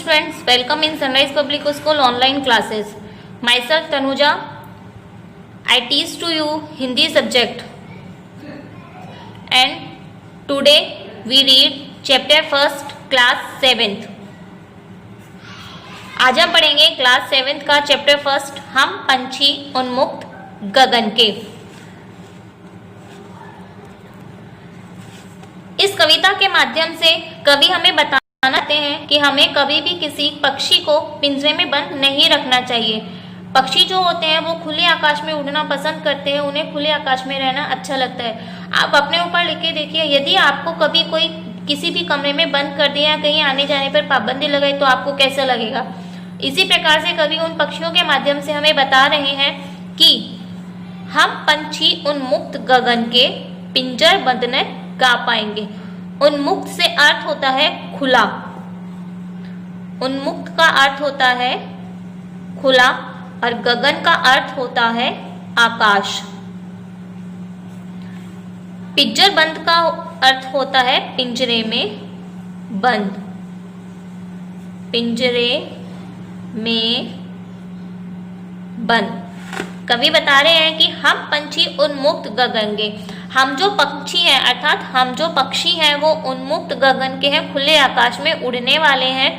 students, welcome in Sunrise Public School online classes. Myself Tanuja, I teach to you Hindi subject and today we read chapter 1st class 7th. आज हम पढ़ेंगे class 7th का chapter 1st हम पंछी उन्मुक्त गगन के। इस कविता के माध्यम से कवि हमें बताना चाहते हैं कि हमें कभी भी किसी पक्षी को पिंजरे में बंद नहीं रखना चाहिए। पक्षी जो होते हैं वो खुले आकाश में उड़ना पसंद करते हैं, उन्हें खुले आकाश में रहना अच्छा लगता है। आप अपने ऊपर लिख के देखिए, यदि आपको कभी कोई किसी भी कमरे में बंद कर दिया, कहीं आने जाने पर पाबंदी लगाई तो आपको कैसा लगेगा। इसी प्रकार से कवि उन पक्षियों के माध्यम से हमें बता रहे हैं कि हम पंछी उन्मुक्त गगन के पिंजर बंद न गा पाएंगे। उन्मुक्त से अर्थ होता है खुला, उन्मुक्त का अर्थ होता है खुला और गगन का अर्थ होता है आकाश। पिंजर बंद का अर्थ होता है पिंजरे में बंद, पिंजरे में बंद। कवि बता रहे हैं कि हम पंछी उन्मुक्त गगन के, हम जो पक्षी हैं अर्थात हम जो पक्षी हैं वो उन्मुक्त गगन के हैं, खुले आकाश में उड़ने वाले हैं।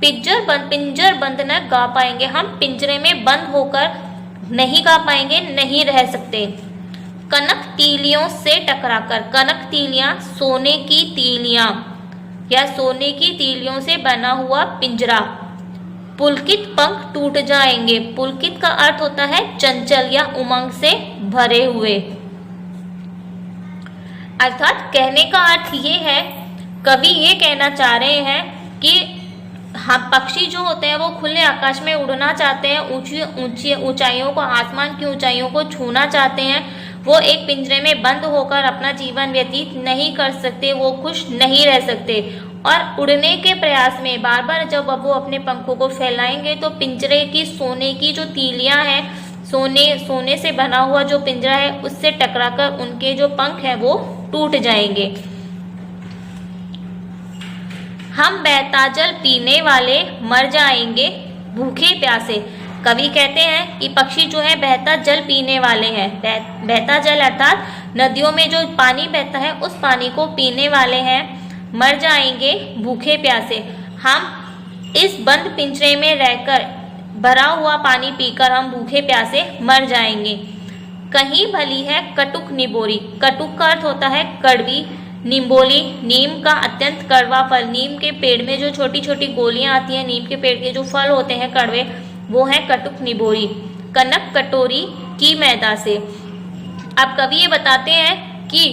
पिंजर बंद न गा पाएंगे, हम पिंजरे में बंद होकर नहीं गा पाएंगे, नहीं रह सकते। कनक तीलियों से टकराकर, कनक तीलियां सोने की तीलियां या सोने की तीलियों से बना हुआ पिंजरा। पुलकित पंख टूट जाएंगे, पुलकित का अर्थ होता है चंचल या उमंग से भरे हुए। अर्थात कहने का अर्थ ये है, कवि ये कहना चाह रहे हैं कि हम पक्षी जो होते हैं वो खुले आकाश में उड़ना चाहते हैं, ऊंची ऊंचाइयों को, आसमान की ऊंचाइयों को छूना चाहते हैं। वो एक पिंजरे में बंद होकर अपना जीवन व्यतीत नहीं कर सकते, वो खुश नहीं रह सकते। और उड़ने के प्रयास में बार बार जब वो अपने पंखों को फैलाएंगे तो पिंजरे की सोने की जो तीलियां हैं, सोने से बना हुआ जो पिंजरा है उससे टकराकर उनके जो पंख हैं वो टूट जाएंगे। हम बहता जल पीने वाले मर जाएंगे भूखे प्यासे। कवि कहते हैं कि पक्षी जो है बहता जल पीने वाले हैं। बहता जल अर्थात नदियों में जो पानी बहता है उस पानी को पीने वाले हैं, मर जाएंगे भूखे प्यासे। हम इस बंद पिंजरे में रहकर भरा हुआ पानी पीकर हम भूखे प्यासे मर जाएंगे। कहीं भली है कटुक निबोरी, कटुक का अर्थ होता है कड़वी, निम्बोली नीम का अत्यंत कड़वा फल। नीम के पेड़ में जो छोटी छोटी गोलियां आती हैं, नीम के पेड़ के जो फल होते हैं कड़वे, वो है कटुक निबोरी। कनक कटोरी की मैदा से। अब कवि ये बताते हैं कि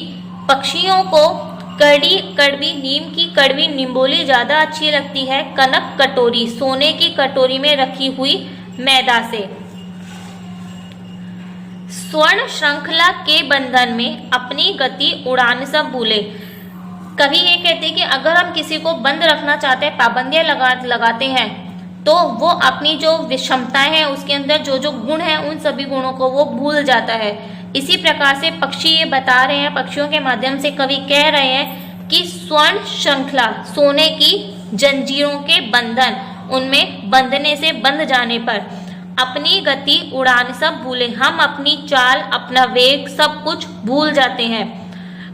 पक्षियों को कड़वी नीम की कड़वी निम्बोली ज्यादा अच्छी लगती है कनक कटोरी, सोने की कटोरी में रखी हुई मैदा से। स्वर्ण श्रृंखला के बंधन में अपनी गति उड़ान सब भूले। कवि ये कहते हैं कि अगर हम किसी को बंद रखना चाहते हैं, पाबंदियां लगाते हैं, तो वो अपनी जो क्षमताएं हैं उसके अंदर जो जो गुण हैं उन सभी गुणों को वो भूल जाता है। इसी प्रकार से पक्षी ये बता रहे हैं, पक्षियों के माध्यम से कवि कह रहे हैं कि स्वर्ण श्रृंखला, सोने की जंजीरों के बंधन, उनमें बंधने से बंध जाने पर अपनी गति उड़ान सब भूले। हम अपनी चाल, अपना वेग सब कुछ भूल जाते हैं,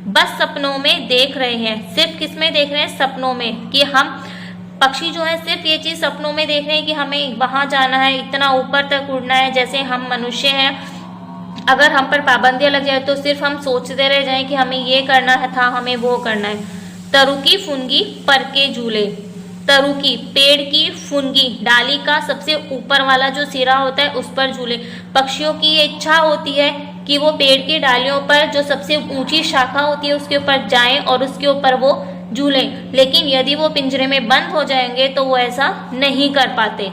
बस सपनों में देख रहे हैं। सिर्फ किस में देख रहे हैं? सपनों में। कि हम पक्षी जो है सिर्फ ये चीज सपनों में देख रहे हैं कि हमें वहां जाना है, इतना ऊपर तक उड़ना है। जैसे हम मनुष्य हैं, अगर हम पर पाबंदियां लग जाए तो सिर्फ हम सोचते रह जाएं कि हमें ये करना है था, हमें वो करना है। तरु की फुनगी पर के झूले, तरु की पेड़ की फुनगी, डाली का सबसे ऊपर वाला जो सिरा होता है उस पर झूले। पक्षियों की ये इच्छा होती है कि वो पेड़ की डालियों पर जो सबसे ऊंची शाखा होती है उसके ऊपर जाएं और उसके ऊपर वो झूलें, लेकिन यदि वो पिंजरे में बंद हो जाएंगे तो वो ऐसा नहीं कर पाते।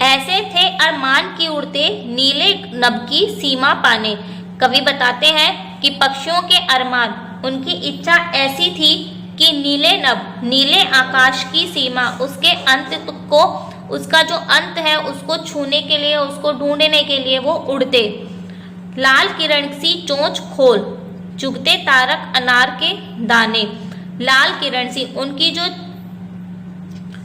ऐसे थे अरमान की उड़ते नीले नभ की सीमा पाने। कवि बताते हैं कि पक्षियों के अरमान, उनकी इच्छा ऐसी थी कि नीले नभ, नीले आकाश की सीमा, उसके अंत को, उसका जो अंत है उसको छूने के लिए, उसको ढूंढने के लिए वो उड़ते। लाल किरण सी चोंच खोल, चुगते तारक अनार के दाने। लाल किरण सी, उनकी जो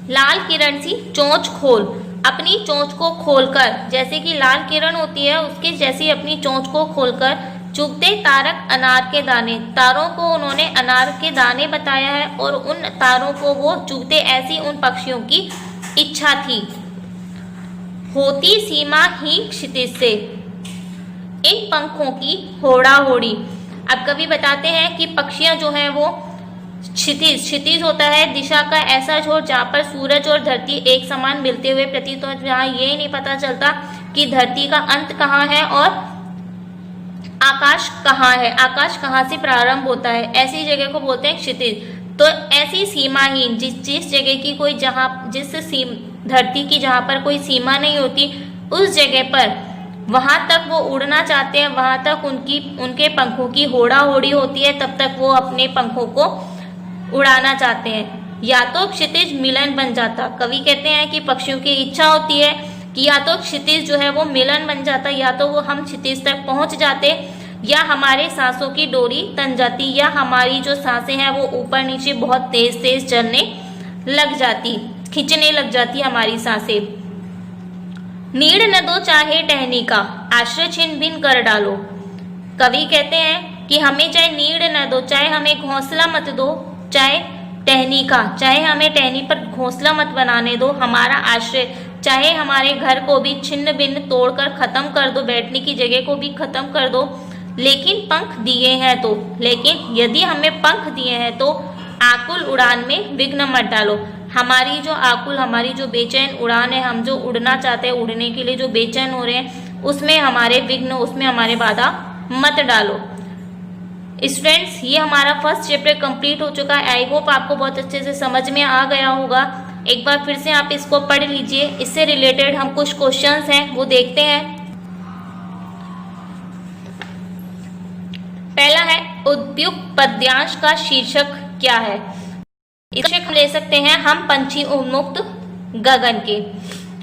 लाल किरण सी चोंच खोल, अपनी चोंच को खोलकर, जैसे कि लाल किरण होती है उसके जैसी अपनी चोंच को खोलकर चुगते तारक अनार के दाने। तारों को उन्होंने अनार के दाने बताया है और उन तारों को वो चुगते, ऐसी उन पक्षियों की इच्छा थी। होती सीमा ही क्षितिज से, इन पंखों की होड़ा होड़ी। अब कवि बताते हैं कि पक्षियां जो हैं वो क्षितिज, क्षितिज होता है दिशा का ऐसा छोर जहाँ पर सूरज और धरती एक समान मिलते हुए प्रतीत हो, जहाँ ये नहीं पता चलता कि धरती का अंत कहाँ है और आकाश कहाँ है, आकाश कहाँ से प्रारंभ होता है, ऐसी जगह को बोलते हैं क्षितिज। तो ऐसी सीमाहीन, जिस जगह की कोई, जहाँ जिस धरती की जहाँ पर कोई सीमा नहीं होती, उस जगह पर वहां तक वो उड़ना चाहते हैं, वहां तक उनके पंखों की होड़ा होड़ी होती है, तब तक वो अपने पंखों को उड़ाना चाहते हैं। या तो क्षितिज मिलन बन जाता, कवि कहते हैं कि पक्षियों की इच्छा होती है कि या तो क्षितिज जो है वो मिलन बन जाता, या तो वो हम क्षितिज तक पहुंच जाते, या हमारे सांसों की डोरी तन जाती, या हमारी जो सांसें हैं वो ऊपर नीचे बहुत तेज तेज चलने लग जाती, खींचने लग जाती हमारी सांसें। नीड़ न दो चाहे टहनी का, आश्रय छिन भिन कर डालो। कवि कहते हैं कि हमें चाहे नीड़ न दो, चाहे हमें घोंसला मत दो, चाहे टहनी का, चाहे हमें टहनी पर घोंसला मत बनाने दो, हमारा आश्रय, चाहे हमारे घर को भी छिन्न भिन्न तोड़कर खत्म कर दो, बैठने की जगह को भी खत्म कर दो, लेकिन पंख दिए हैं तो, लेकिन यदि हमें पंख दिए हैं तो आकुल उड़ान में विघ्न मत डालो। हमारी जो आकुल, हमारी जो बेचैन उड़ान है, हम जो उड़ना चाहते हैं, उड़ने के लिए जो बेचैन हो रहे हैं, उसमें हमारे विघ्न, उसमें हमारे बाधा मत डालो। स्टूडेंट्स, ये हमारा फर्स्ट चैप्टर कंप्लीट हो चुका है। आई होप आपको बहुत अच्छे से समझ में आ गया होगा। एक बार फिर से आप इसको पढ़ लीजिए। इससे रिलेटेड हम कुछ क्वेश्चंस हैं वो देखते हैं। पहला है, उपयुक्त पद्यांश का शीर्षक क्या है? शीर्षक हम ले सकते हैं हम पंछी उन्मुक्त गगन के।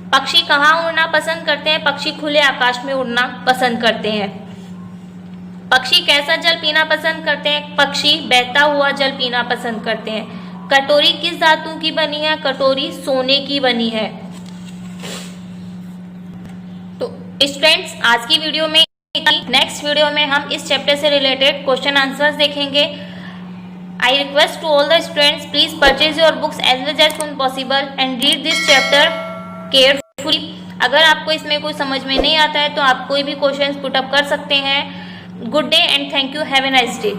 पक्षी कहाँ उड़ना पसंद करते हैं? पक्षी खुले आकाश में उड़ना पसंद करते हैं। पक्षी कैसा जल पीना पसंद करते हैं? पक्षी बहता हुआ जल पीना पसंद करते हैं। कटोरी किस धातु की बनी है? कटोरी सोने की बनी है। तो स्टूडेंट्स, आज की वीडियो में, नेक्स्ट वीडियो में हम इस चैप्टर से रिलेटेड क्वेश्चन आंसर्स देखेंगे। I request to all the students, please purchase your books as much as soon possible and read this chapter carefully. अगर आपको इसमें कोई समझ में नहीं आता है तो आप कोई भी क्वेश्चंस पुट अप कर सकते हैं। Good day and thank you, have a nice day.